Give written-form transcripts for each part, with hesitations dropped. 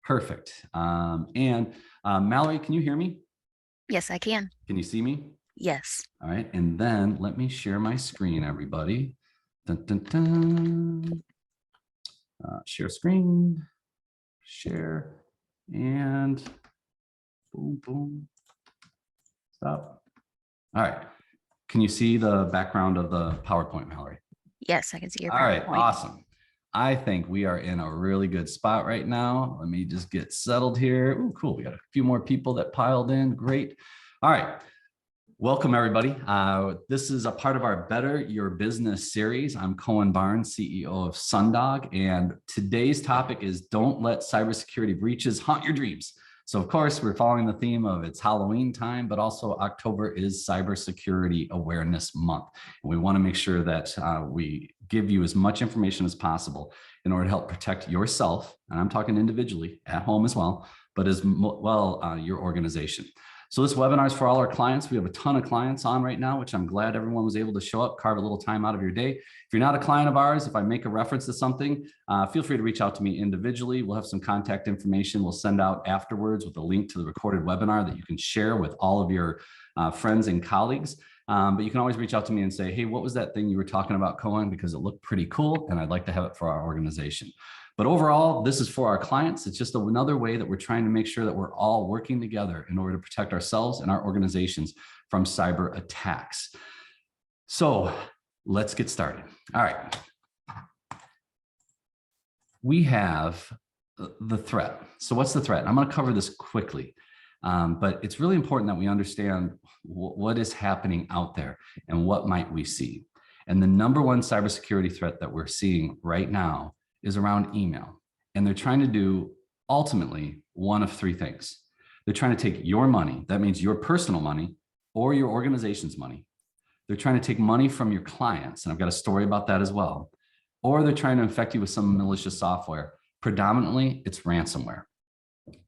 Perfect. Mallory, can you hear me? Yes, I can. Can you see me? Yes. All right. And then let me share my screen, everybody. Dun, dun, dun. Share screen, share, and boom, boom. Stop. All right. Can you see the background of the PowerPoint, Mallory? Yes, I can see your All right. PowerPoint. Awesome. I think we are in a really good spot right now. Let me just get settled here. Oh, cool. We got a few more people that piled in. Great. All right. Welcome, everybody. This is a part of our Better Your Business series. I'm Cohen Barnes, CEO of Sundog, and today's topic is don't let cybersecurity breaches haunt your dreams. So, of course, we're following the theme of it's Halloween time, but also October is Cybersecurity Awareness Month. And we want to make sure that we give you as much information as possible in order to help protect yourself, and I'm talking individually at home as well, but as well your organization. So this webinar is for all our clients. We have a ton of clients on right now, which I'm glad everyone was able to show up, carve a little time out of your day. If you're not a client of ours, if I make a reference to something, feel free to reach out to me individually. We'll have some contact information we'll send out afterwards with a link to the recorded webinar that you can share with all of your friends and colleagues. But you can always reach out to me and say, hey, what was that thing you were talking about, Cohen? Because it looked pretty cool and I'd like to have it for our organization. But overall, this is for our clients. It's just another way that we're trying to make sure that we're all working together in order to protect ourselves and our organizations from cyber attacks. So let's get started. All right. We have the threat. So what's the threat? I'm going to cover this quickly, but it's really important that we understand what is happening out there and what might we see. And the number one cybersecurity threat that we're seeing right now is around email. And they're trying to do ultimately one of three things. They're trying to take your money, that means your personal money or your organization's money. They're trying to take money from your clients, and I've got a story about that as well. Or they're trying to infect you with some malicious software. Predominantly, it's ransomware.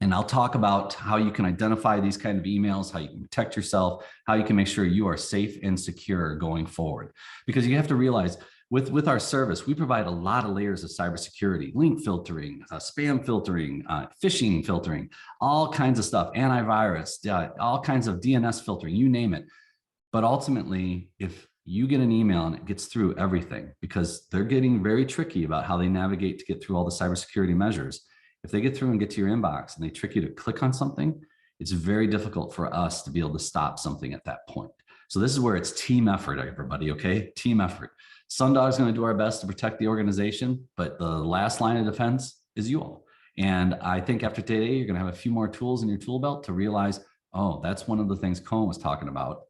And I'll talk about how you can identify these kind of emails, how you can protect yourself, how you can make sure you are safe and secure going forward. Because you have to realize with our service, we provide a lot of layers of cybersecurity, link filtering, spam filtering, phishing filtering, all kinds of stuff, antivirus, all kinds of DNS filtering, you name it. But ultimately, if you get an email and it gets through everything, because they're getting very tricky about how they navigate to get through all the cybersecurity measures. If they get through and get to your inbox and they trick you to click on something, it's very difficult for us to be able to stop something at that point. So this is where it's team effort, everybody, okay? Team effort. Sundog's going to do our best to protect the organization, but the last line of defense is you all. And I think after today, you're going to have a few more tools in your tool belt to realize, oh, that's one of the things Cohen was talking about,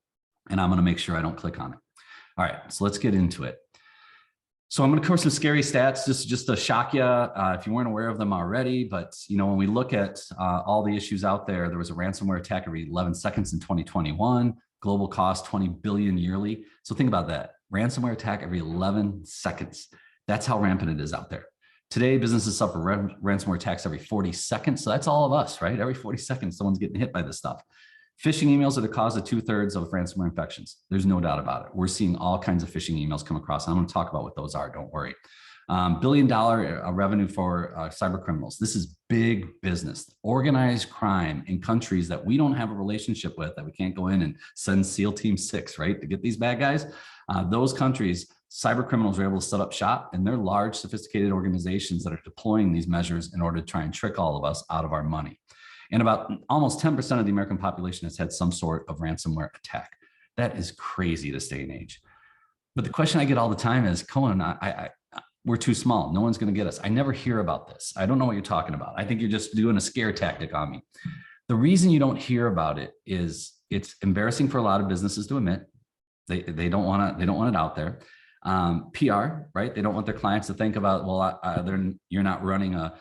and I'm going to make sure I don't click on it. All right, so let's get into it. So I'm going to cover some scary stats just to shock you if you weren't aware of them already. But you know, when we look at all the issues out there, there was a ransomware attack every 11 seconds in 2021. Global cost 20 billion yearly. So think about that. Ransomware attack every 11 seconds. That's how rampant it is out there. Today, businesses suffer ransomware attacks every 40 seconds. So that's all of us, right? Every 40 seconds, someone's getting hit by this stuff. Phishing emails are the cause of 2/3 of ransomware infections. There's no doubt about it. We're seeing all kinds of phishing emails come across. I'm going to talk about what those are. Don't worry. $1 billion revenue for cybercriminals. This is big business, organized crime in countries that we don't have a relationship with, that we can't go in and send SEAL Team 6, right, to get these bad guys. Those countries, cybercriminals are able to set up shop, and they're large, sophisticated organizations that are deploying these measures in order to try and trick all of us out of our money. And about almost 10% of the American population has had some sort of ransomware attack. That is crazy this day and age. But the question I get all the time is, Cohen, we're too small. No one's going to get us. I never hear about this. I don't know what you're talking about. I think you're just doing a scare tactic on me. The reason you don't hear about it is it's embarrassing for a lot of businesses to admit. They don't want it out there. PR, right? They don't want their clients to think about, well, you're not running a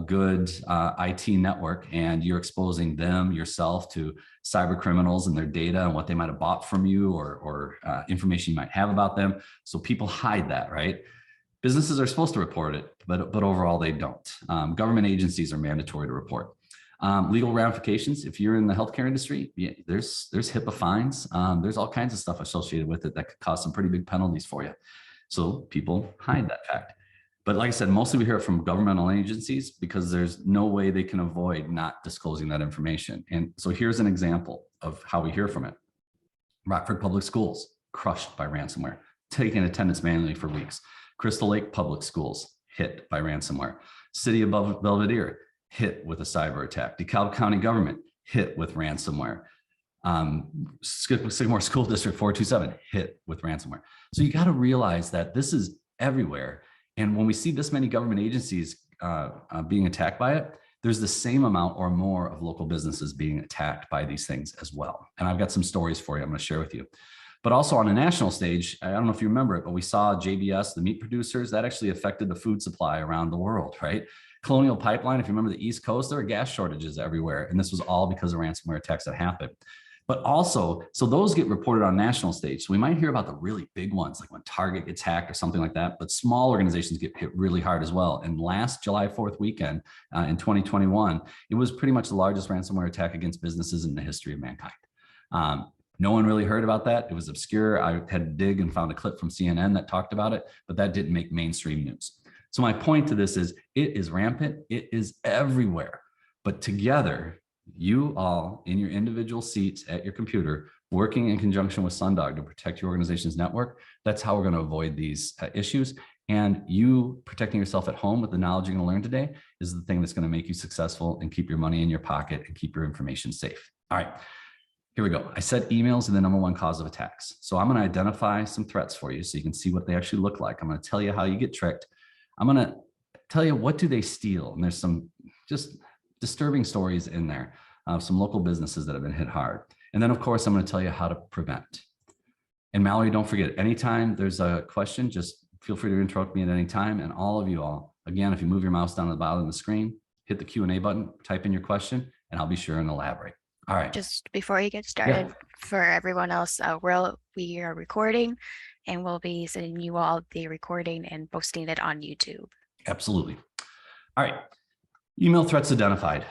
good IT network and you're exposing them yourself to cyber criminals and their data and what they might have bought from you or information you might have about them. So people hide that, right? Businesses are supposed to report it, but overall they don't. Government agencies are mandatory to report. Legal ramifications, if you're in the healthcare industry, yeah, there's HIPAA fines. There's all kinds of stuff associated with it that could cause some pretty big penalties for you. So people hide that fact. But like I said, mostly we hear it from governmental agencies because there's no way they can avoid not disclosing that information. And so here's an example of how we hear from it. Rockford Public Schools, crushed by ransomware, taking attendance manually for weeks. Crystal Lake Public Schools, hit by ransomware. City of Belvedere, hit with a cyber attack. DeKalb County government, hit with ransomware. Sycamore School District 427, hit with ransomware. So you got to realize that this is everywhere. And when we see this many government agencies being attacked by it, there's the same amount or more of local businesses being attacked by these things as well. And I've got some stories for you I'm going to share with you. But also on a national stage, I don't know if you remember it, but we saw JBS, the meat producers, that actually affected the food supply around the world, right? Colonial Pipeline, if you remember the East Coast, there were gas shortages everywhere. And this was all because of ransomware attacks that happened. But also, so those get reported on national stage. So we might hear about the really big ones, like when Target gets hacked or something like that, but small organizations get hit really hard as well. And last July 4th weekend in 2021, it was pretty much the largest ransomware attack against businesses in the history of mankind. No one really heard about that. It was obscure. I had to dig and found a clip from CNN that talked about it, but that didn't make mainstream news. So my point to this is it is rampant. It is everywhere. But together, you all in your individual seats at your computer, working in conjunction with Sundog to protect your organization's network, that's how we're going to avoid these issues. And you protecting yourself at home with the knowledge you're going to learn today is the thing that's going to make you successful and keep your money in your pocket and keep your information safe. All right, here we go. I said emails are the #1 cause of attacks. So I'm going to identify some threats for you so you can see what they actually look like. I'm going to tell you how you get tricked. I'm going to tell you what do they steal. And there's some just disturbing stories in there of some local businesses that have been hit hard. And then of course, I'm going to tell you how to prevent. And Mallory, don't forget, anytime there's a question, just feel free to interrupt me at any time. And all of you all, again, if you move your mouse down to the bottom of the screen, hit the Q&A button, type in your question, and I'll be sure and elaborate. All right. Just before you get started, for everyone else, we are recording and we'll be sending you all the recording and posting it on YouTube. Absolutely. All right. Email threats identified.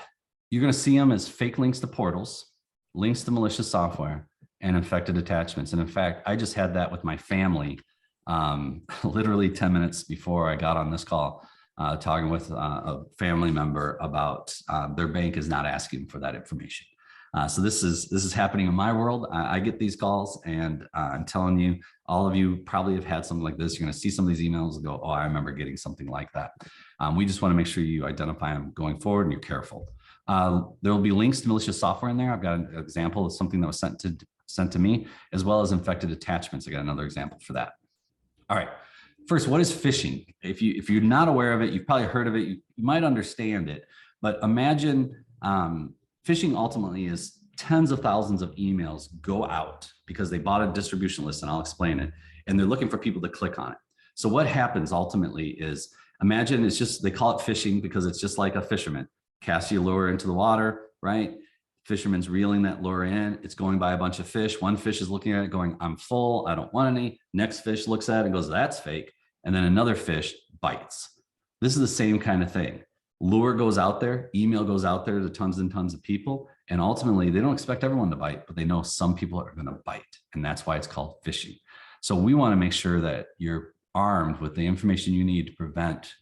You're going to see them as fake links to portals, links to malicious software, and infected attachments. And in fact, I just had that with my family literally 10 minutes before I got on this call, talking with a family member about their bank is not asking for that information. So this is happening in my world. I get these calls, and I'm telling you, all of you probably have had something like this. You're going to see some of these emails and go, oh, I remember getting something like that. We just want to make sure you identify them going forward and you're careful. There will be links to malicious software in there. I've got an example of something that was sent to me, as well as infected attachments. I got another example for that. All right. First, what is phishing? If you're not aware of it, you've probably heard of it. You might understand it, but imagine phishing ultimately is tens of thousands of emails go out because they bought a distribution list, and I'll explain it, and they're looking for people to click on it. So what happens ultimately is, imagine it's just, they call it phishing because it's just like a fisherman. Cast your lure into the water, right? Fisherman's reeling that lure in. It's going by a bunch of fish. One fish is looking at it going, I'm full, I don't want any. Next fish looks at it and goes, that's fake. And then another fish bites. This is the same kind of thing. Lure goes out there, email goes out there to tons and tons of people. And ultimately, they don't expect everyone to bite, but they know some people are going to bite. And that's why it's called phishing. So we want to make sure that you're armed with the information you need to prevent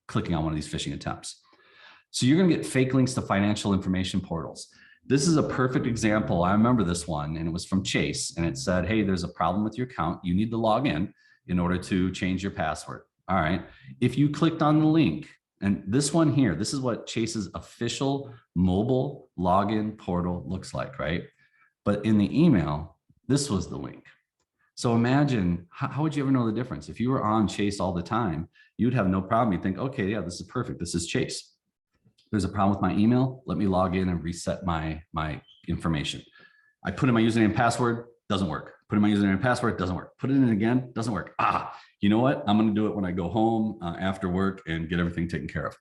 clicking on one of these phishing attempts. So you're going to get fake links to financial information portals. This is a perfect example. I remember this one, and it was from Chase, and it said, hey, there's a problem with your account. You need to log in order to change your password. All right. If you clicked on the link, and this one here, this is what Chase's official mobile login portal looks like, right? But in the email, this was the link. So imagine, how would you ever know the difference? If you were on Chase all the time, you'd have no problem. You'd think, okay, yeah, this is perfect. This is Chase. There's a problem with my email. Let me log in and reset my information. I put in my username and password, doesn't work. Put in my username and password, doesn't work. Put it in again, doesn't work. You know what? I'm going to do it when I go home after work and get everything taken care of.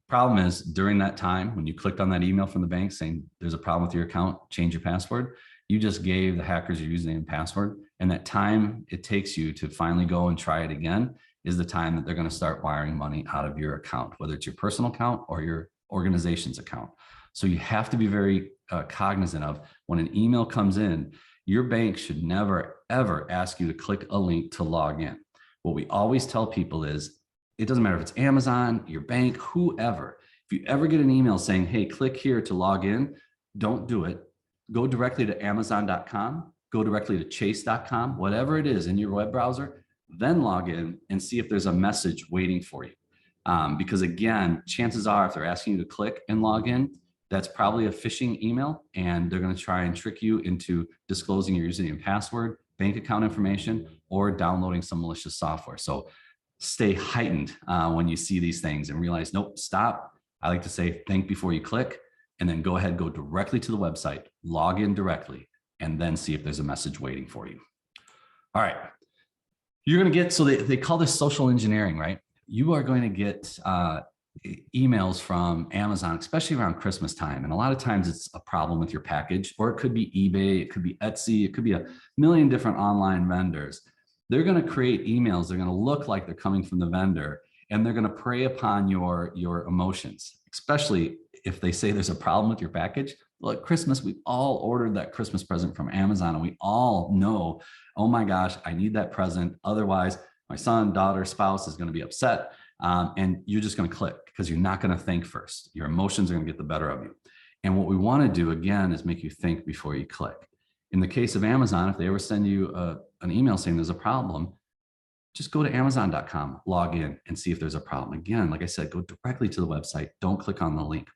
Problem is, during that time, when you clicked on that email from the bank saying there's a problem with your account, change your password, you just gave the hackers your username and password. And that time it takes you to finally go and try it again is the time that they're going to start wiring money out of your account, whether it's your personal account or your organization's account. So you have to be very cognizant of when an email comes in, your bank should never, ever ask you to click a link to log in. What we always tell people is It doesn't matter if it's Amazon, your bank, whoever. If you ever get an email saying, hey, click here to log in, don't do it. Go directly to Amazon.com, go directly to Chase.com, whatever it is in your web browser, then log in and see if there's a message waiting for you. Because again, chances are if they're asking you to click and log in, that's probably a phishing email, and they're going to try and trick you into disclosing your username and password, bank account information, or downloading some malicious software. So stay heightened when you see these things and realize, nope, stop. I like to say, think before you click, and then go ahead, go directly to the website, log in directly, and then see if there's a message waiting for you. All right. You're going to get, so they call this social engineering, right? You are going to get emails from Amazon, especially around Christmas time. And a lot of times it's a problem with your package, or it could be eBay, it could be Etsy, it could be a million different online vendors. They're going to create emails. They're going to look like they're coming from the vendor, and they're going to prey upon your emotions, especially if they say there's a problem with your package. Well, at Christmas, we all ordered that Christmas present from Amazon, and we all know, oh my gosh, I need that present. Otherwise, my son, daughter, spouse is going to be upset. And you're just going to click because you're not going to think first. Your emotions are going to get the better of you. And what we want to do, again, is make you think before you click. In the case of Amazon, if they ever send you an email saying there's a problem, just go to Amazon.com, log in, and see if there's a problem. Again, like I said, go directly to the website. Don't click on the link.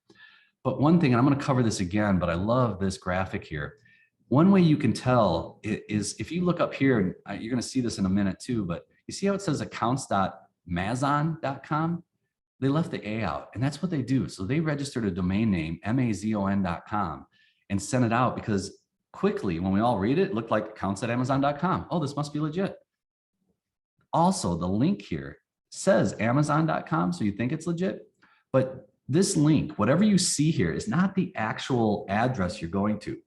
But one thing, and I'm going to cover this again, but I love this graphic here. One way you can tell is if you look up here, and you're going to see this in a minute too, but you see how it says accounts.mazon.com? They left the A out, and that's what they do. So they registered a domain name, mazon.com, and sent it out because quickly, when we all read it, it looked like accounts@amazon.com. Oh, this must be legit. Also, the link here says amazon.com, so you think it's legit, but this link, whatever you see here, is not the actual address you're going to.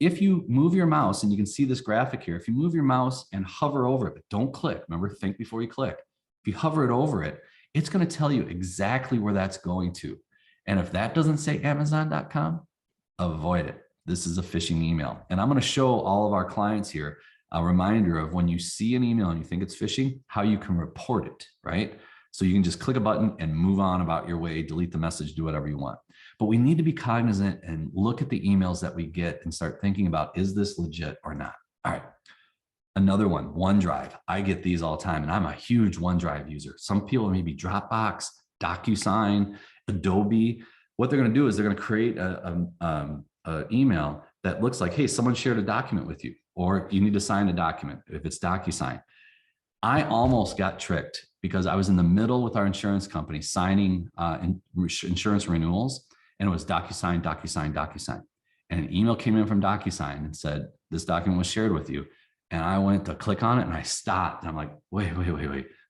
If you move your mouse, and you can see this graphic here, if you move your mouse and hover over it, but don't click, remember, think before you click. If you hover it over it, it's going to tell you exactly where that's going to. And if that doesn't say amazon.com, avoid it. This is a phishing email. And I'm going to show all of our clients here a reminder of when you see an email and you think it's phishing, how you can report it, right? So you can just click a button and move on about your way, delete the message, do whatever you want. But we need to be cognizant and look at the emails that we get and start thinking about, is this legit or not? All right. Another one, OneDrive. I get these all the time, and I'm a huge OneDrive user. Some people maybe Dropbox, DocuSign, Adobe. What they're going to do is they're going to create an email that looks like, hey, someone shared a document with you, or you need to sign a document if it's DocuSign. I almost got tricked because I was in the middle with our insurance company signing insurance renewals, and it was DocuSign, DocuSign, DocuSign. And an email came in from DocuSign and said, this document was shared with you. And I went to click on it and I stopped. And I'm like, wait,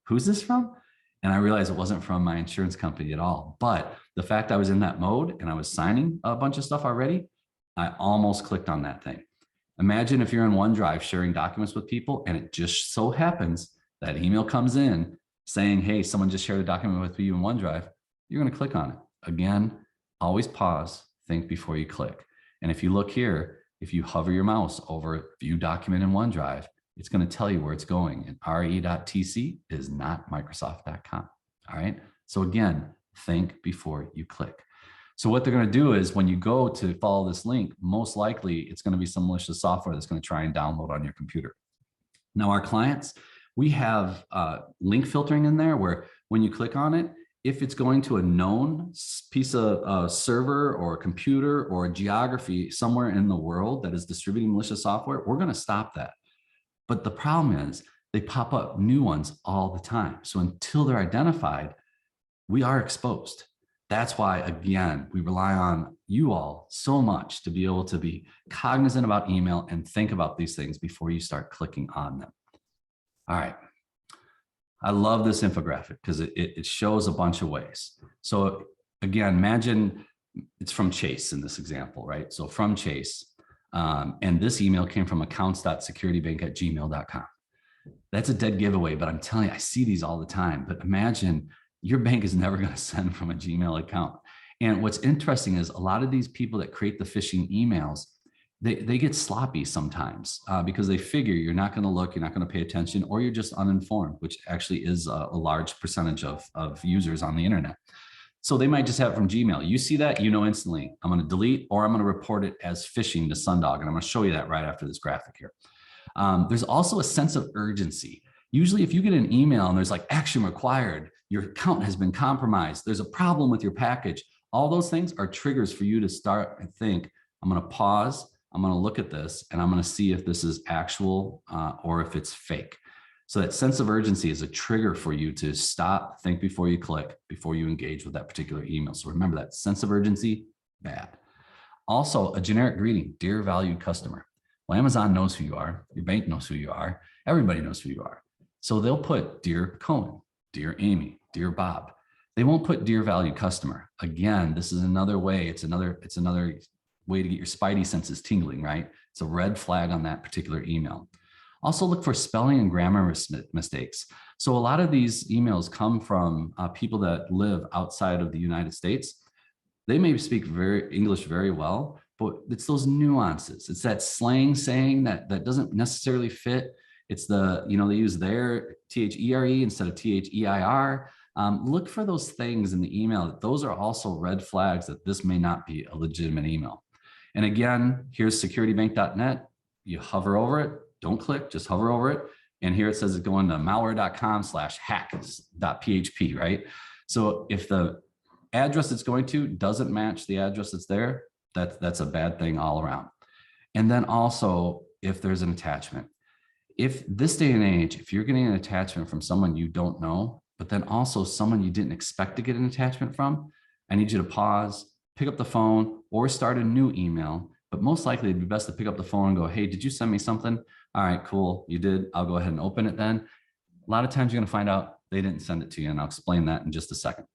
who's this from? And I realized it wasn't from my insurance company at all. But the fact I was in that mode and I was signing a bunch of stuff already, I almost clicked on that thing. Imagine if you're in OneDrive sharing documents with people, and it just so happens that email comes in saying, hey, someone just shared a document with you in OneDrive. You're going to click on it. Again, always pause, think before you click. And if you look here, if you hover your mouse over view document in OneDrive, it's going to tell you where it's going. And re.tc is not Microsoft.com. All right. So again, think before you click. So what they're going to do is when you go to follow this link, most likely it's going to be some malicious software that's going to try and download on your computer. Now, our clients, we have link filtering in there where when you click on it, if it's going to a known piece of server or a computer or a geography somewhere in the world that is distributing malicious software, we're going to stop that. But the problem is they pop up new ones all the time. So until they're identified, we are exposed. That's why, again, we rely on you all so much to be able to be cognizant about email and think about these things before you start clicking on them. All right. I love this infographic because it shows a bunch of ways. So again, imagine it's from Chase in this example, right? So from Chase, and this email came from accounts.securitybank@gmail.com. That's a dead giveaway, but I'm telling you, I see these all the time. But imagine your bank is never going to send from a Gmail account. And what's interesting is a lot of these people that create the phishing emails, they get sloppy sometimes because they figure you're not going to look, you're not going to pay attention, or you're just uninformed, which actually is a large percentage of users on the internet. So they might just have it from Gmail. You see that, you know instantly, I'm going to delete or I'm going to report it as phishing to Sundog. And I'm going to show you that right after this graphic here. There's also a sense of urgency. Usually if you get an email and there's like action required, your account has been compromised, there's a problem with your package, all those things are triggers for you to start and think, I'm going to pause, I'm going to look at this, and I'm going to see if this is actual or if it's fake. So that sense of urgency is a trigger for you to stop, think before you click, before you engage with that particular email. So remember that sense of urgency, bad. Also, a generic greeting, dear valued customer. Well, Amazon knows who you are. Your bank knows who you are. Everybody knows who you are. So they'll put dear Cohen, dear Amy, dear Bob. They won't put dear valued customer. Again, this is another way. It's another way to get your spidey senses tingling, right? It's a red flag on that particular email. Also look for spelling and grammar mistakes. So a lot of these emails come from people that live outside of the United States. They may speak English very well, but it's those nuances. It's that slang saying that doesn't necessarily fit. It's they use their THERE instead of THEIR. Look for those things in the email. Those are also red flags that this may not be a legitimate email. And again, here's securitybank.net. You hover over it, don't click, just hover over it. And here it says it's going to malware.com/hack.php, right? So if the address it's going to doesn't match the address that's there, that's a bad thing all around. And then also, if there's an attachment, if this day and age, if you're getting an attachment from someone you don't know, but then also someone you didn't expect to get an attachment from, I need you to pause, pick up the phone, or start a new email. But most likely it'd be best to pick up the phone and go, hey, did you send me something? All right, cool, you did. I'll go ahead and open it then. A lot of times you're gonna find out they didn't send it to you, and I'll explain that in just a second.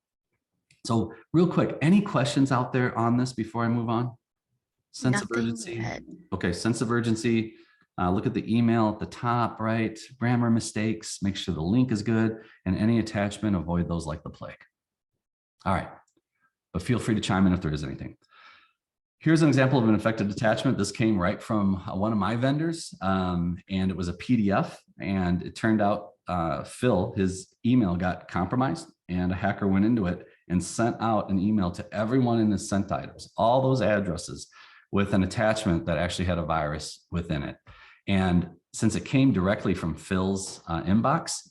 So real quick, any questions out there on this before I move on? Sense of urgency. Okay, sense of urgency. Look at the email at the top, right? Grammar mistakes, make sure the link is good, and any attachment, avoid those like the plague. All right, but feel free to chime in if there is anything. Here's an example of an infected attachment. This came right from one of my vendors, and it was a PDF, and it turned out Phil, his email got compromised, and a hacker went into it and sent out an email to everyone in his sent items, all those addresses, with an attachment that actually had a virus within it. And since it came directly from Phil's inbox,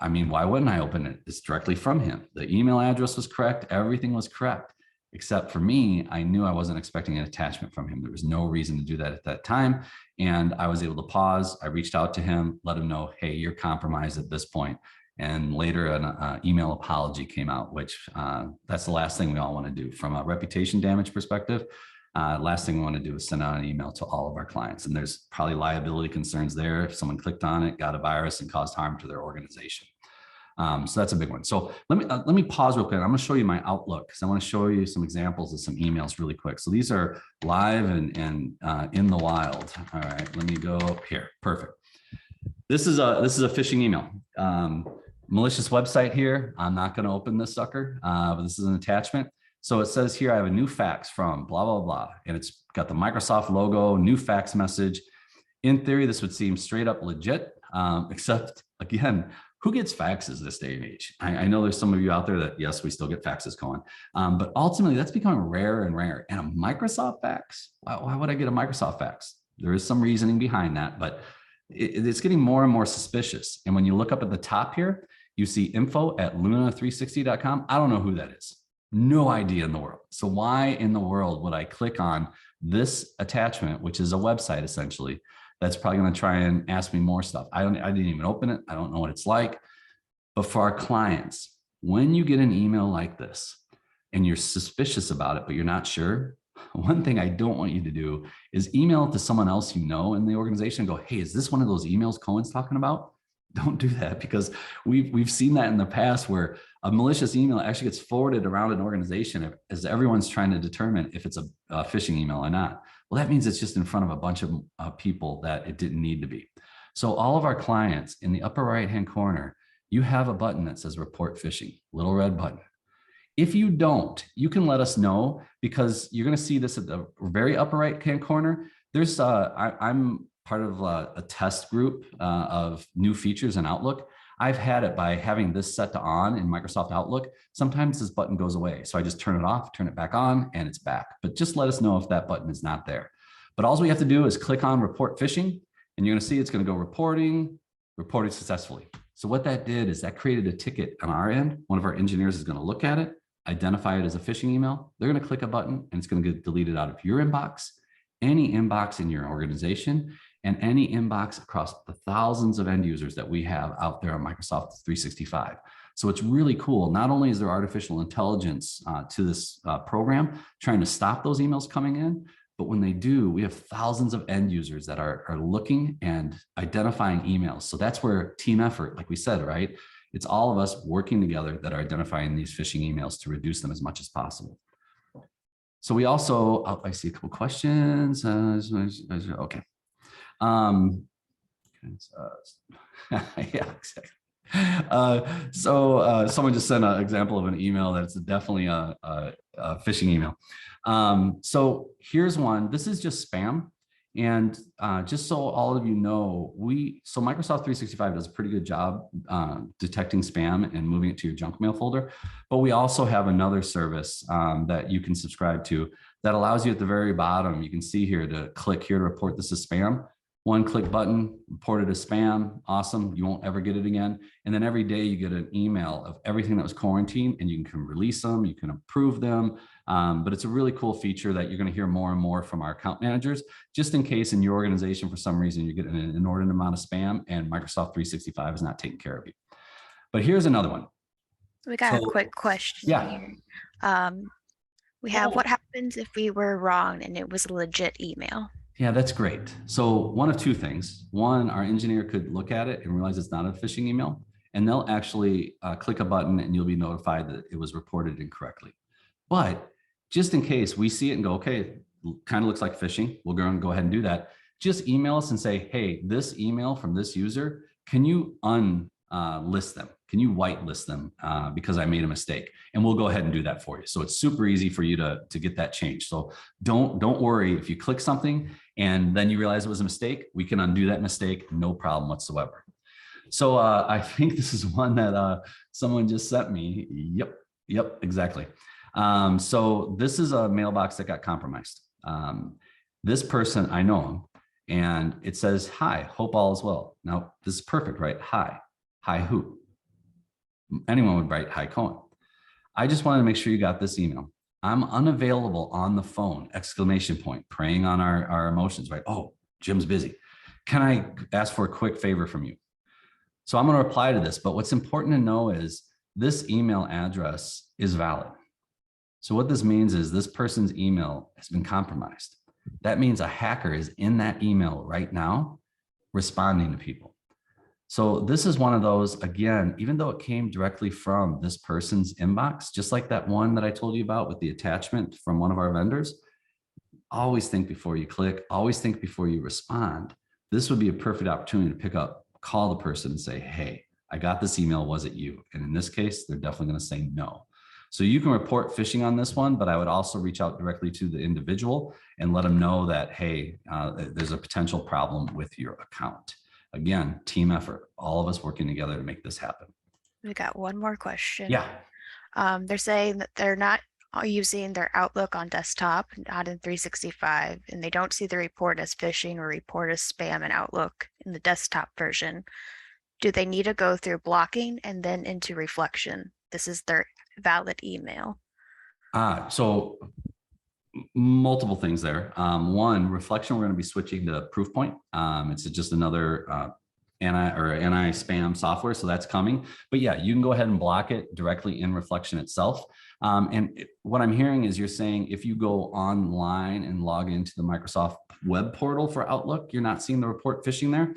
I mean, why wouldn't I open it? It's directly from him. The email address was correct. Everything was correct. Except for me, I knew I wasn't expecting an attachment from him. There was no reason to do that at that time. And I was able to pause. I reached out to him, let him know, hey, you're compromised at this point. And later an email apology came out, which that's the last thing we all want to do from a reputation damage perspective. Last thing we want to do is send out an email to all of our clients. And there's probably liability concerns there. If someone clicked on it, got a virus and caused harm to their organization. So that's a big one. So let me pause real quick. I'm going to show you my Outlook because I want to show you some examples of some emails really quick. So these are live and in the wild. All right, let me go here. Perfect. This is a phishing email. Malicious website here. I'm not going to open this sucker, but this is an attachment. So it says here, I have a new fax from blah, blah, blah. And it's got the Microsoft logo, new fax message. In theory, this would seem straight up legit, except again, who gets faxes this day and age? I know there's some of you out there that, yes, we still get faxes, Cohen. But ultimately, that's becoming rarer and rarer. And a Microsoft fax? Why would I get a Microsoft fax? There is some reasoning behind that, but it's getting more and more suspicious. And when you look up at the top here, you see info@luna360.com. I don't know who that is. No idea in the world. So why in the world would I click on this attachment, which is a website essentially, that's probably going to try and ask me more stuff. I didn't even open it. I don't know what it's like. But for our clients, when you get an email like this and you're suspicious about it, but you're not sure, one thing I don't want you to do is email it to someone else you know in the organization and go, hey, is this one of those emails Cohen's talking about? Don't do that, because we've seen that in the past where a malicious email actually gets forwarded around an organization as everyone's trying to determine if it's a phishing email or not. Well, that means it's just in front of a bunch of people that it didn't need to be. So all of our clients, in the upper right-hand corner, you have a button that says report phishing, little red button. If you don't, you can let us know, because you're going to see this at the very upper right-hand corner. I'm part of a test group of new features in Outlook. I've had it by having this set to on in Microsoft Outlook. Sometimes this button goes away. So I just turn it off, turn it back on, and it's back. But just let us know if that button is not there. But all we have to do is click on report phishing, and you're going to see it's going to go reported successfully. So what that did is that created a ticket on our end. One of our engineers is going to look at it, identify it as a phishing email. They're going to click a button, and it's going to get deleted out of your inbox, any inbox in your organization, and any inbox across the thousands of end users that we have out there on Microsoft 365. So it's really cool. Not only is there artificial intelligence to this program trying to stop those emails coming in, but when they do, we have thousands of end users that are looking and identifying emails. So that's where team effort, like we said, right? It's all of us working together that are identifying these phishing emails to reduce them as much as possible. So we also, I see a couple questions. Okay. Yeah, exactly. Someone just sent an example of an email that's definitely a phishing email. So here's one. This is just spam. And just so all of you know, so Microsoft 365 does a pretty good job detecting spam and moving it to your junk mail folder. But we also have another service that you can subscribe to that allows you at the very bottom, you can see here to click here to report this as spam. One click button, report it as spam. Awesome. You won't ever get it again. And then every day you get an email of everything that was quarantined, and you can release them, you can approve them. But it's a really cool feature that you're going to hear more and more from our account managers, just in case in your organization, for some reason, you're getting an inordinate amount of spam and Microsoft 365 is not taking care of you. But here's another one. We got a quick question here. We have, what happens if we were wrong and it was a legit email? Yeah, that's great. So one of two things. One, our engineer could look at it and realize it's not a phishing email, and they'll actually click a button and you'll be notified that it was reported incorrectly. But just in case we see it and go, okay, kind of looks like phishing, we'll go ahead and do that. Just email us and say, hey, this email from this user, can you unlist them? Can you whitelist them because I made a mistake? And we'll go ahead and do that for you. So it's super easy for you to get that changed. So don't worry if you click something and then you realize it was a mistake, we can undo that mistake, no problem whatsoever. So I think this is one that someone just sent me. Yep, exactly. So this is a mailbox that got compromised. This person, I know him, and it says, hi, hope all is well. Now, this is perfect, right? Hi who? Anyone would write, hi Cohen. I just wanted to make sure you got this email. I'm unavailable on the phone, exclamation point, preying on our emotions, right? Oh, Jim's busy. Can I ask for a quick favor from you? So I'm going to reply to this, but what's important to know is this email address is valid. So what this means is this person's email has been compromised. That means a hacker is in that email right now responding to people. So this is one of those, again, even though it came directly from this person's inbox, just like that one that I told you about with the attachment from one of our vendors, always think before you click, always think before you respond. This would be a perfect opportunity to pick up, call the person and say, hey, I got this email, was it you? And in this case, they're definitely going to say no. So you can report phishing on this one, but I would also reach out directly to the individual and let them know that, hey, there's a potential problem with your account. Again, team effort, all of us working together to make this happen. We got one more question. Yeah. They're saying that they're not using their Outlook on desktop, not in 365, and they don't see the report as phishing or report as spam in Outlook in the desktop version. Do they need to go through blocking and then into reflection? This is their valid email. So multiple things there. One, reflection, we're going to be switching to Proofpoint. It's just another anti-spam software, so that's coming. But yeah, you can go ahead and block it directly in reflection itself. What I'm hearing is you're saying if you go online and log into the Microsoft web portal for Outlook, you're not seeing the report phishing there.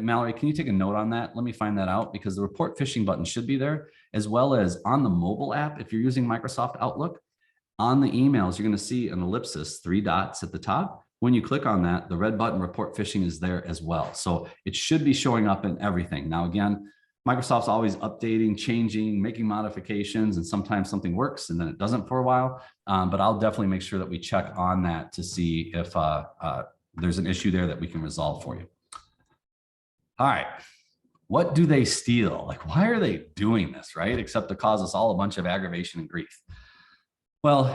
Mallory, can you take a note on that? Let me find that out, because the report phishing button should be there, as well as on the mobile app. If you're using Microsoft Outlook, on the emails, you're going to see an ellipsis, 3 dots at the top. When you click on that, the red button report phishing is there as well. So it should be showing up in everything. Now, again, Microsoft's always updating, changing, making modifications, and sometimes something works and then it doesn't for a while. But I'll definitely make sure that we check on that to see if there's an issue there that we can resolve for you. All right. What do they steal? Like, why are they doing this, right? Except to cause us all a bunch of aggravation and grief. Well,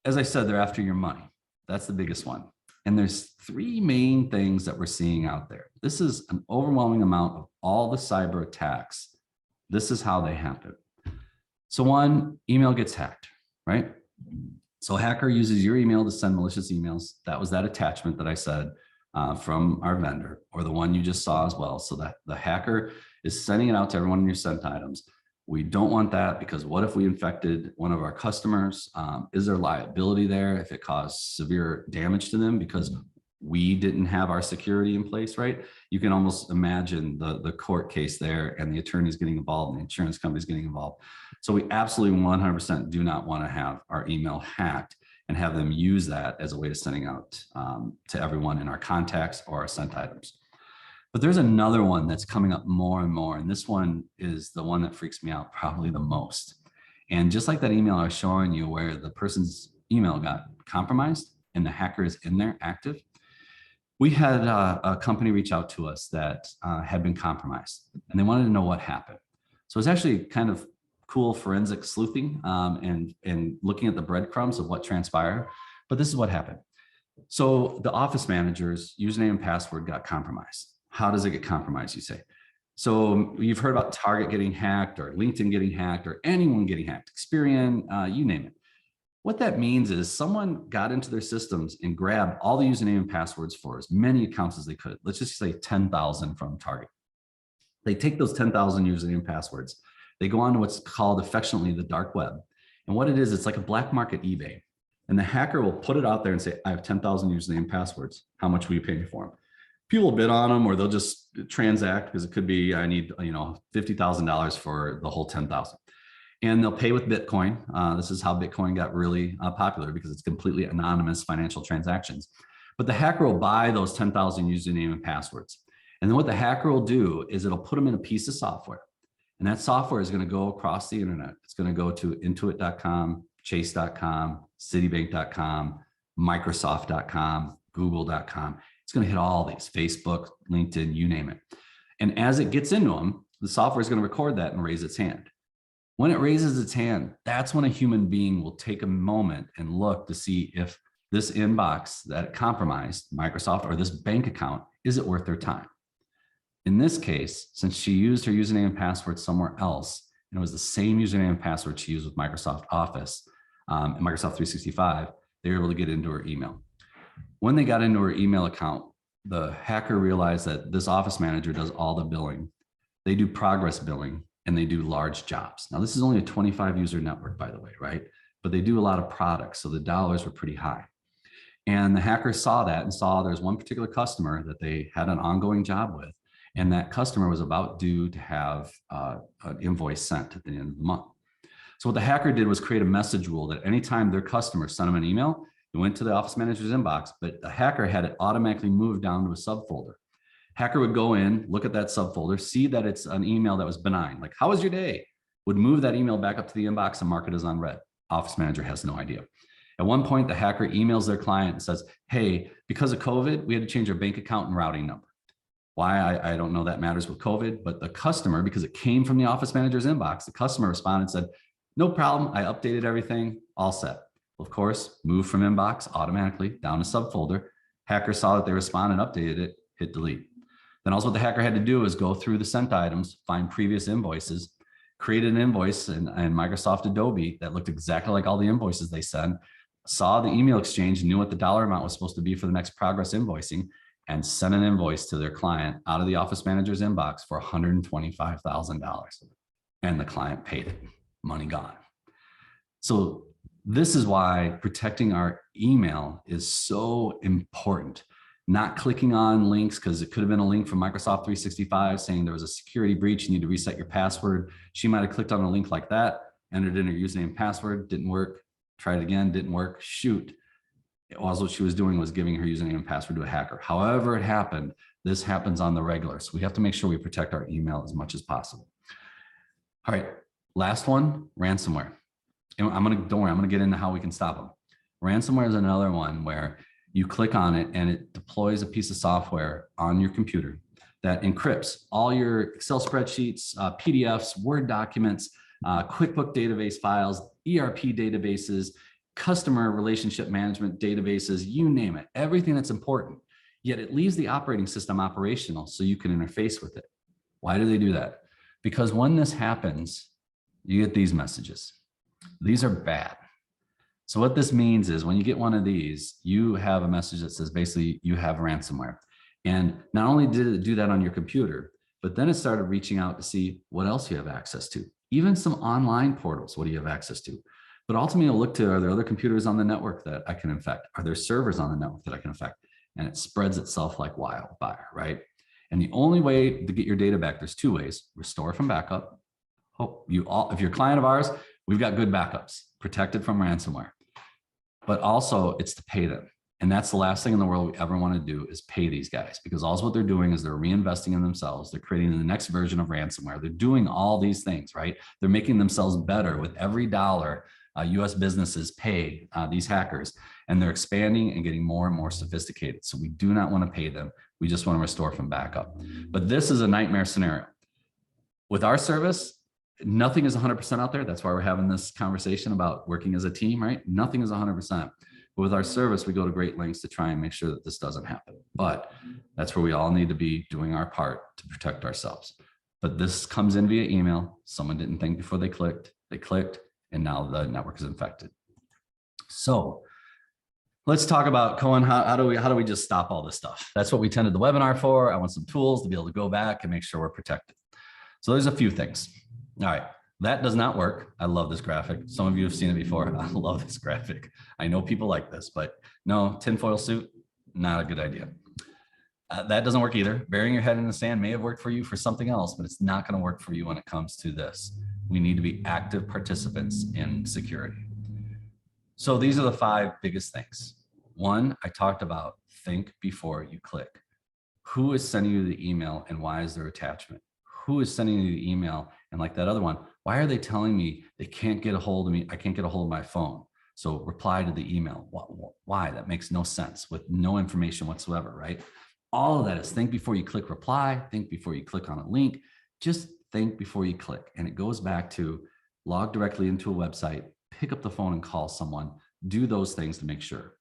as I said, they're after your money. That's the biggest one. And there's three main things that we're seeing out there. This is an overwhelming amount of all the cyber attacks. This is how they happen. So one, email gets hacked, right? So a hacker uses your email to send malicious emails. That was that attachment that I said from our vendor, or the one you just saw as well. So that the hacker is sending it out to everyone in your sent items. We don't want that, because what if we infected one of our customers? Is there liability there if it caused severe damage to them because we didn't have our security in place, right? You can almost imagine the court case there and the attorneys getting involved and the insurance companies getting involved. So we absolutely 100% do not want to have our email hacked and have them use that as a way of sending out to everyone in our contacts or our sent items. But there's another one that's coming up more and more. And this one is the one that freaks me out probably the most. And just like that email I was showing you where the person's email got compromised and the hacker is in there active, we had a company reach out to us that had been compromised and they wanted to know what happened. So it's actually kind of cool forensic sleuthing and looking at the breadcrumbs of what transpired. But this is what happened. So the office manager's username and password got compromised. How does it get compromised, you say? So you've heard about Target getting hacked or LinkedIn getting hacked or anyone getting hacked, Experian, you name it. What that means is someone got into their systems and grabbed all the username and passwords for as many accounts as they could. Let's just say 10,000 from Target. They take those 10,000 username and passwords. They go on to what's called affectionately the dark web. And what it is, it's like a black market eBay. And the hacker will put it out there and say, I have 10,000 username and passwords. How much will you pay me for them? People will bid on them, or they'll just transact, because it could be, I need, $50,000 for the whole 10,000. And they'll pay with Bitcoin. This is how Bitcoin got really popular, because it's completely anonymous financial transactions. But the hacker will buy those 10,000 username and passwords. And then what the hacker will do is it'll put them in a piece of software. And that software is going to go across the internet. It's going to go to intuit.com, chase.com, citibank.com, microsoft.com, google.com. It's going to hit all these, Facebook, LinkedIn, you name it. And as it gets into them, the software is going to record that and raise its hand. When it raises its hand, that's when a human being will take a moment and look to see if this inbox that compromised Microsoft or this bank account, is it worth their time? In this case, since she used her username and password somewhere else, and it was the same username and password she used with Microsoft Office and Microsoft 365, they were able to get into her email. When they got into her email account, the hacker realized that this office manager does all the billing. They do progress billing and they do large jobs. Now, this is only a 25 user network, by the way, right? But they do a lot of products, so the dollars were pretty high. And the hacker saw that and saw there's one particular customer that they had an ongoing job with, and that customer was about due to have an invoice sent at the end of the month. So what the hacker did was create a message rule that anytime their customer sent them an email, it went to the office manager's inbox, but the hacker had it automatically moved down to a subfolder. Hacker would go in, look at that subfolder, see that it's an email that was benign, like, how was your day? Would move that email back up to the inbox and mark it as unread. Office manager has no idea. At one point, the hacker emails their client and says, hey, because of COVID, we had to change our bank account and routing number. Why? I don't know that matters with COVID, but the customer, because it came from the office manager's inbox, the customer responded and said, no problem, I updated everything, all set. Of course, move from inbox automatically down to subfolder. Hacker saw that they responded and updated it, hit delete. Then also what the hacker had to do is go through the sent items, find previous invoices, create an invoice in Microsoft Adobe that looked exactly like all the invoices they sent, saw the email exchange, knew what the dollar amount was supposed to be for the next progress invoicing, and sent an invoice to their client out of the office manager's inbox for $125,000. And the client paid it, money gone. So this is why protecting our email is so important. Not clicking on links, because it could have been a link from Microsoft 365 saying there was a security breach, you need to reset your password. She might have clicked on a link like that, entered in her username and password, didn't work, tried it again, didn't work, shoot. Also, what she was doing was giving her username and password to a hacker. However it happened, This happens on the regular. So we have to make sure we protect our email as much as possible. All right, last one, ransomware. And don't worry, I'm gonna get into how we can stop them. Ransomware is another one where you click on it and it deploys a piece of software on your computer that encrypts all your Excel spreadsheets, PDFs, Word documents, QuickBook database files, ERP databases, customer relationship management databases, you name it, everything that's important. Yet it leaves the operating system operational so you can interface with it. Why do they do that? Because when this happens, you get these messages. These are bad. So what this means is when you get one of these, you have a message that says basically you have ransomware. And not only did it do that on your computer, but then it started reaching out to see what else you have access to. Even some online portals, what do you have access to? But ultimately you'll look to, are there other computers on the network that I can infect? Are there servers on the network that I can infect? And it spreads itself like wildfire, right? And the only way to get your data back, there's two ways: restore from backup. If you're a client of ours, we've got good backups, protected from ransomware. But also it's to pay them. And that's the last thing in the world we ever want to do is pay these guys, because all what they're doing is they're reinvesting in themselves. They're creating the next version of ransomware. They're doing all these things, right? They're making themselves better with every dollar US businesses pay these hackers, and they're expanding and getting more and more sophisticated. So we do not want to pay them. We just want to restore from backup. But this is a nightmare scenario. With our service, nothing is 100% out there. That's why we're having this conversation about working as a team, right? Nothing is 100%. But with our service, we go to great lengths to try and make sure that this doesn't happen. But that's where we all need to be doing our part to protect ourselves. But this comes in via email. Someone didn't think before they clicked, and now the network is infected. So let's talk about, Cohen, how do we just stop all this stuff? That's what we attended the webinar for. I want some tools to be able to go back and make sure we're protected. So there's a few things. All right, that does not work. I love this graphic. Some of you have seen it before. I love this graphic. I know people like this, but no, tinfoil suit, not a good idea. That doesn't work either. Burying your head in the sand may have worked for you for something else, but it's not going to work for you when it comes to this. We need to be active participants in security. So these are the 5 biggest things. 1, I talked about, think before you click. Who is sending you the email and why is there attachment? Who is sending you the email? And like that other one, why are they telling me they can't get a hold of me? I can't get a hold of my phone. So reply to the email. Why? That makes no sense with no information whatsoever, right? All of that is think before you click reply, think before you click on a link, just think before you click. And it goes back to log directly into a website, pick up the phone and call someone, do those things to make sure.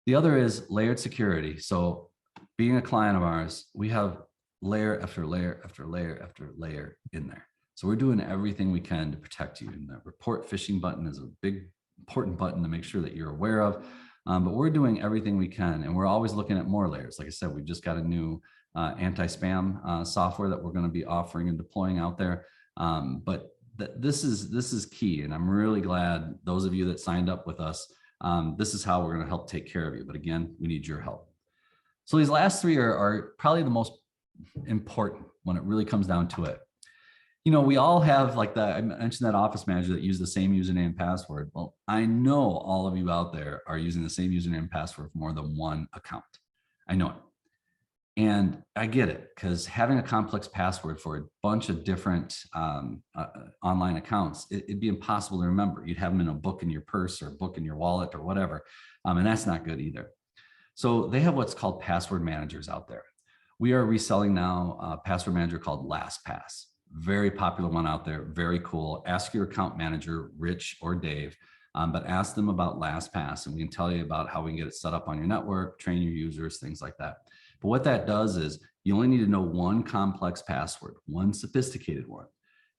The other is layered security. So being a client of ours, we have layer after layer after layer after layer in there. So we're doing everything we can to protect you. And the report phishing button is a big, important button to make sure that you're aware of. But we're doing everything we can, and we're always looking at more layers. Like I said, we've just got a new anti-spam software that we're going to be offering and deploying out there. But this is key, and I'm really glad those of you that signed up with us. This is how we're going to help take care of you. But again, we need your help. So these last 3 are probably the most important when it really comes down to it. You know, we all have, like I mentioned, that office manager that used the same username and password. Well, I know all of you out there are using the same username and password for more than one account. I know it. And I get it, because having a complex password for a bunch of different online accounts, it'd be impossible to remember. You'd have them in a book in your purse or a book in your wallet or whatever. And that's not good either. So they have what's called password managers out there. We are reselling now a password manager called LastPass. Very popular one out there, very cool. Ask your account manager, Rich or Dave, but ask them about LastPass, and we can tell you about how we can get it set up on your network, train your users, things like that. But what that does is you only need to know one complex password, one sophisticated one.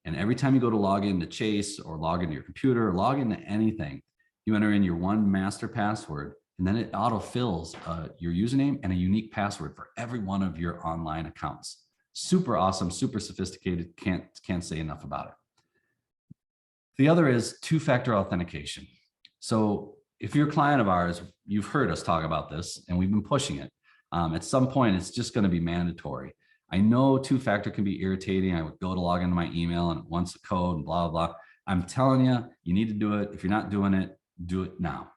And every time you go to log into Chase or log into your computer or log into anything, you enter in your one master password, and then it autofills your username and a unique password for every one of your online accounts. Super awesome, super sophisticated, can't say enough about it. The other is 2-factor authentication. So if you're a client of ours, you've heard us talk about this and we've been pushing it. At some point, it's just gonna be mandatory. I know 2-factor can be irritating. I would go to log into my email and it wants a code and blah, blah, blah. I'm telling you, you need to do it. If you're not doing it, do it now.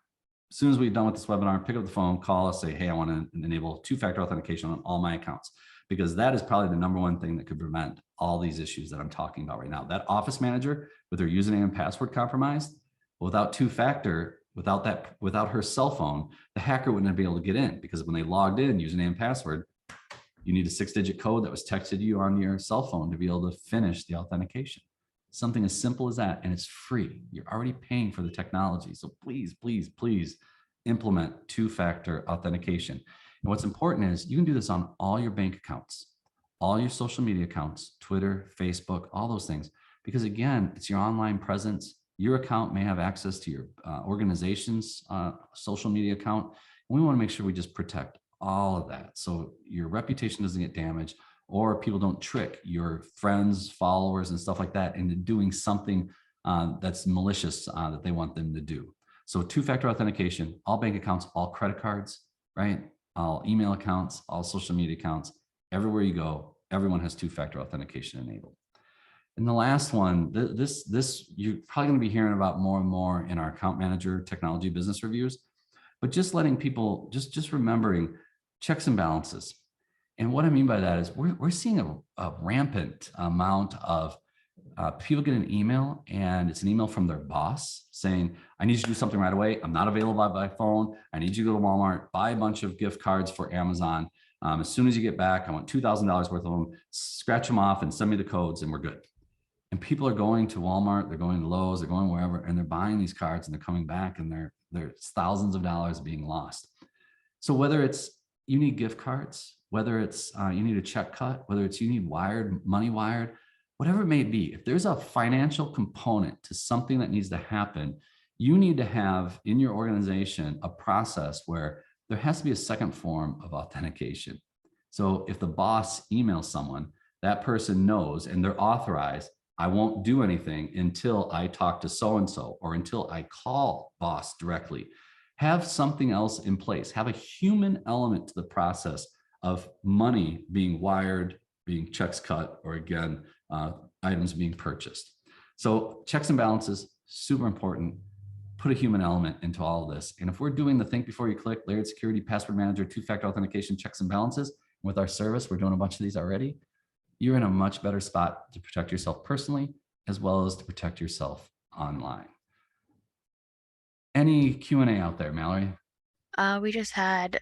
as soon as we're done with this webinar, pick up the phone, call us, say, hey, I want to enable two-factor authentication on all my accounts, because that is probably the number one thing that could prevent all these issues that I'm talking about right now. That office manager with her username and password compromised, without two-factor, without her cell phone, the hacker wouldn't be able to get in, because when they logged in, username and password, you need a 6-digit code that was texted to you on your cell phone to be able to finish the authentication. Something as simple as that, and it's free. You're already paying for the technology. So please, please, please implement two-factor authentication. And what's important is you can do this on all your bank accounts, all your social media accounts, Twitter, Facebook, all those things. Because again, it's your online presence. Your account may have access to your organization's social media account. And we want to make sure we just protect all of that, so your reputation doesn't get damaged, or people don't trick your friends, followers, and stuff like that into doing something that's malicious that they want them to do. So two-factor authentication, all bank accounts, all credit cards, right? All email accounts, all social media accounts, everywhere you go, everyone has two-factor authentication enabled. And the last one, this you're probably going to be hearing about more and more in our account manager technology business reviews, but just letting people, just remembering checks and balances. And what I mean by that is we're seeing a rampant amount of people get an email, and it's an email from their boss saying, I need you to do something right away. I'm not available by phone. I need you to go to Walmart, buy a bunch of gift cards for Amazon. As soon as you get back, I want $2,000 worth of them, scratch them off and send me the codes and we're good. And people are going to Walmart, they're going to Lowe's, they're going wherever, and they're buying these cards and they're coming back, and there's thousands of dollars being lost. So whether it's you need gift cards, whether it's you need a check cut, whether it's you need money wired, whatever it may be, if there's a financial component to something that needs to happen, you need to have in your organization a process where there has to be a second form of authentication. So if the boss emails someone, that person knows and they're authorized, I won't do anything until I talk to so-and-so or until I call boss directly. Have something else in place. Have a human element to the process of money being wired, being checks cut, or again, items being purchased. So checks and balances, super important. Put a human element into all of this. And if we're doing the think before you click, layered security, password manager, two-factor authentication, checks and balances, with our service, we're doing a bunch of these already, you're in a much better spot to protect yourself personally, as well as to protect yourself online. Any Q&A out there, Mallory? We just had,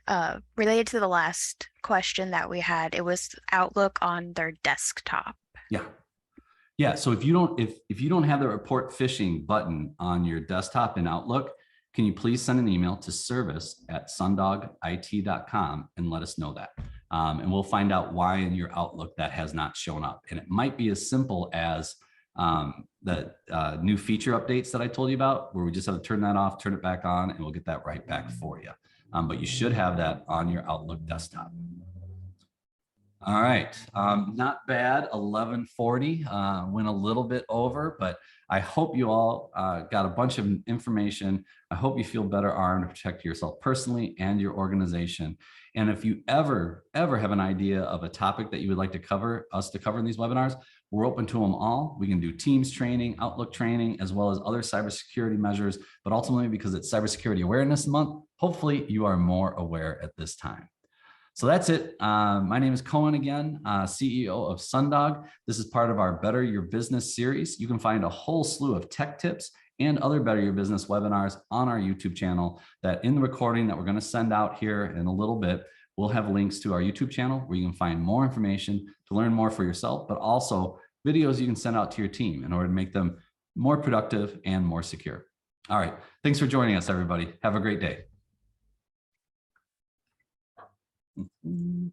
related to the last question that we had, it was Outlook on their desktop. Yeah. Yeah, so if you don't have the report phishing button on your desktop in Outlook, can you please send an email to service@sundogit.com and let us know that. And we'll find out why in your Outlook that has not shown up. And it might be as simple as the new feature updates that I told you about, where we just have to turn that off, turn it back on, and we'll get that right back for you. But you should have that on your Outlook desktop. All right, not bad, 11:40, went a little bit over, but I hope you all got a bunch of information. I hope you feel better armed to protect yourself personally and your organization. And if you ever have an idea of a topic that you would like to cover in these webinars, we're open to them all. We can do Teams training, Outlook training, as well as other cybersecurity measures, but ultimately because it's Cybersecurity Awareness Month, hopefully you are more aware at this time. So that's it. My name is Cohen again, CEO of Sundog. This is part of our Better Your Business series. You can find a whole slew of tech tips and other Better Your Business webinars on our YouTube channel that in the recording that we're going to send out here in a little bit, we'll have links to our YouTube channel where you can find more information to learn more for yourself, but also videos you can send out to your team in order to make them more productive and more secure. All right. Thanks for joining us, everybody. Have a great day. Mm-hmm.